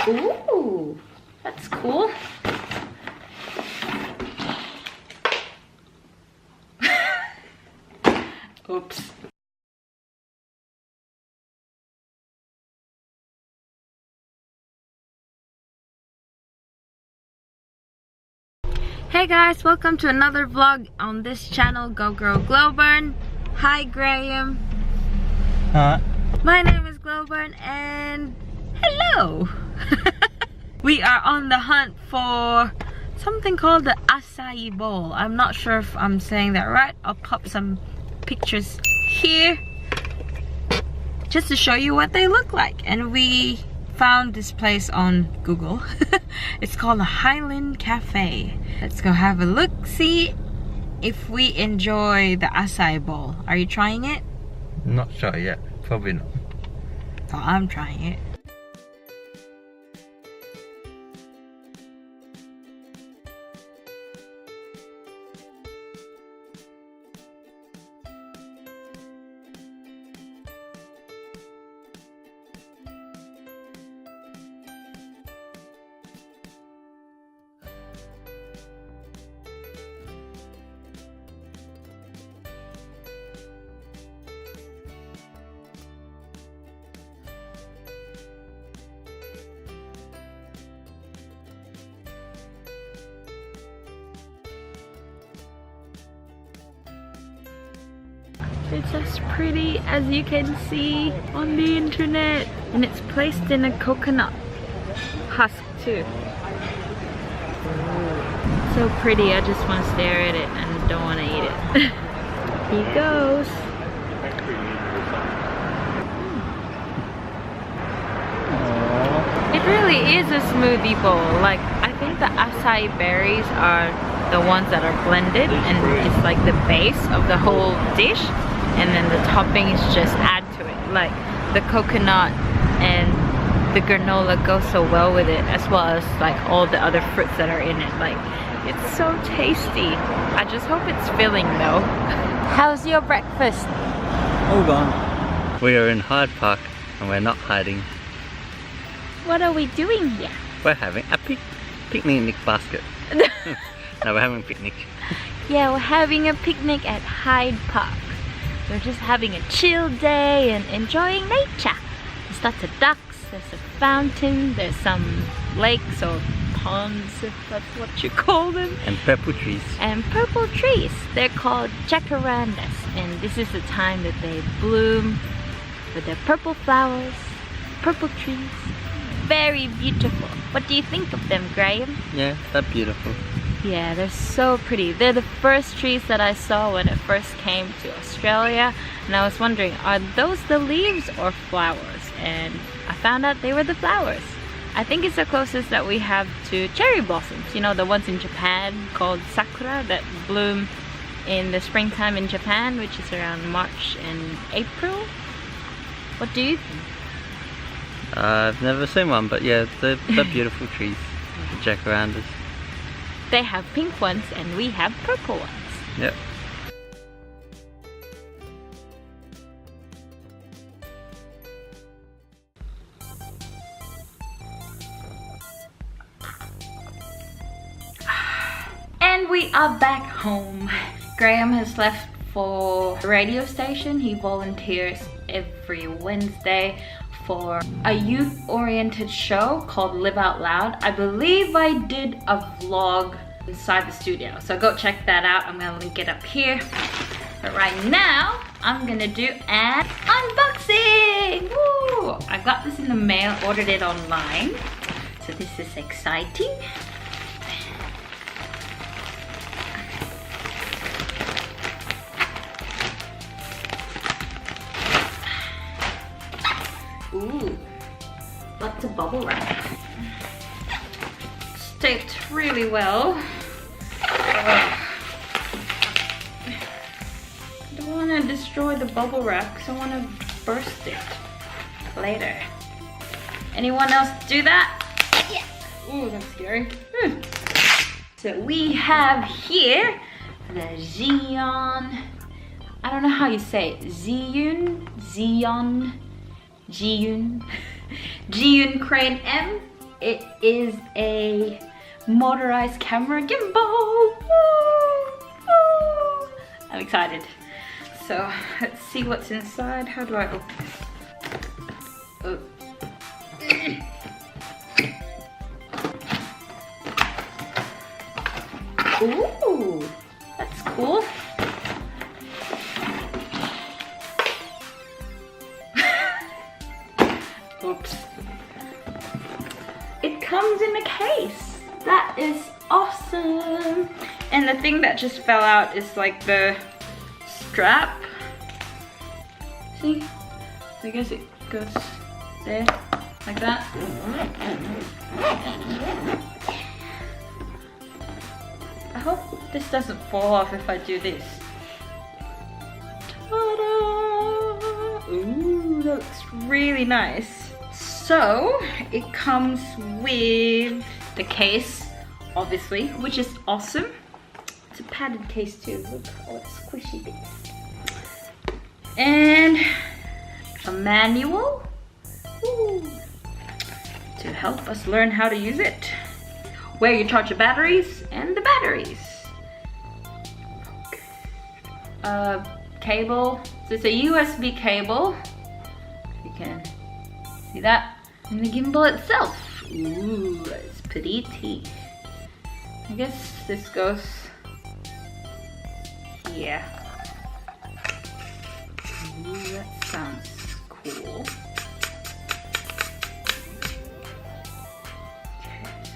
Ooh, that's cool. Oops. Hey guys, welcome to another vlog on this channel, GoGrowGlowbern. Hi Graham. Hi. My name is Glowbern and hello. We are on the hunt for something called the acai bowl. I'm not sure if I'm saying that right. I'll pop some pictures here just to show you what they look like. And we found this place on Google. It's called the Highland Cafe. Let's go have a look, see if we enjoy the acai bowl. Are you trying it? Not sure yet. Probably not. Oh, I'm trying it. It's as pretty as you can see on the internet, and it's placed in a coconut husk too. So pretty, I just want to stare at it and don't want to eat it. Here goes. It really is a smoothie bowl. Like, I think the acai berries are the ones that are blended and it's like the base of the whole dish, and then the toppings just add to it. Like the coconut and the granola go so well with it, as well as like all the other fruits that are in it. Like, it's so tasty. I just hope it's filling though. How's your breakfast? All gone. We are in Hyde Park and we're not hiding. What are we doing here? We're having a picnic basket. No, we're having a picnic. Yeah, we're having a picnic at Hyde Park. We're just having a chill day and enjoying nature. There's lots of ducks, there's a fountain, there's some lakes or ponds, if that's what you call them. And purple trees. And purple trees. They're called jacarandas, and this is the time that they bloom with their purple flowers, purple trees. Very beautiful. What do you think of them, Graham? Yeah, they're beautiful. Yeah, they're so pretty. They're the first trees that I saw when I first came to Australia, and I was wondering, are those the leaves or flowers? And I found out they were the flowers. I think it's the closest that we have to cherry blossoms. You know, the ones in Japan called sakura that bloom in the springtime in Japan, which is around March and April. What do you think? I've never seen one, but yeah, they're beautiful trees. The jacarandas. They have pink ones and we have purple ones. Yep. And we are back home. Graham has left for a radio station. He volunteers every Wednesday for a youth-oriented show called Live Out Loud. I believe I did a vlog inside the studio, so go check that out. I'm gonna link it up here. But right now, I'm gonna do an unboxing! Woo! I got this in the mail, ordered it online. So this is exciting. Ooh, lots of bubble wrap. Taped really well. I don't want to destroy the bubble wrap because I want to burst it later. Anyone else do that? Yeah. Ooh, that's scary. So we have here the Zhiyun. I don't know how you say it. Zhiyun Crane M it is a motorized camera gimbal. Woo! Woo! I'm excited. So let's see what's inside. How do I open this? Oh. Ooh, that's cool. Oops. It comes in a case. That is awesome. And the thing that just fell out is like the strap. See? I guess it goes there, like that. I hope this doesn't fall off if I do this. Ta-da! Ooh, that looks really nice. So, it comes with the case, obviously, which is awesome. It's a padded case too. Look all that squishy bits. And a manual. Ooh, to help us learn how to use it. Where you charge your batteries and the batteries. Cable. So it's a USB cable. If you can see that. And the gimbal itself. Ooh, it's pretty. I guess this goes here. Ooh, that sounds cool.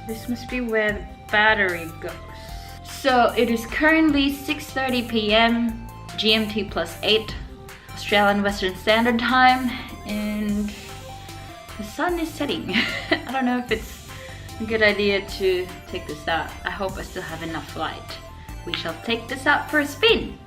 This must be where the battery goes. So it is currently 6:30 p.m. GMT +8 Australian Western Standard Time, and the sun is setting. I don't know if it's a good idea to take this out. I hope I still have enough light. We shall take this out for a spin.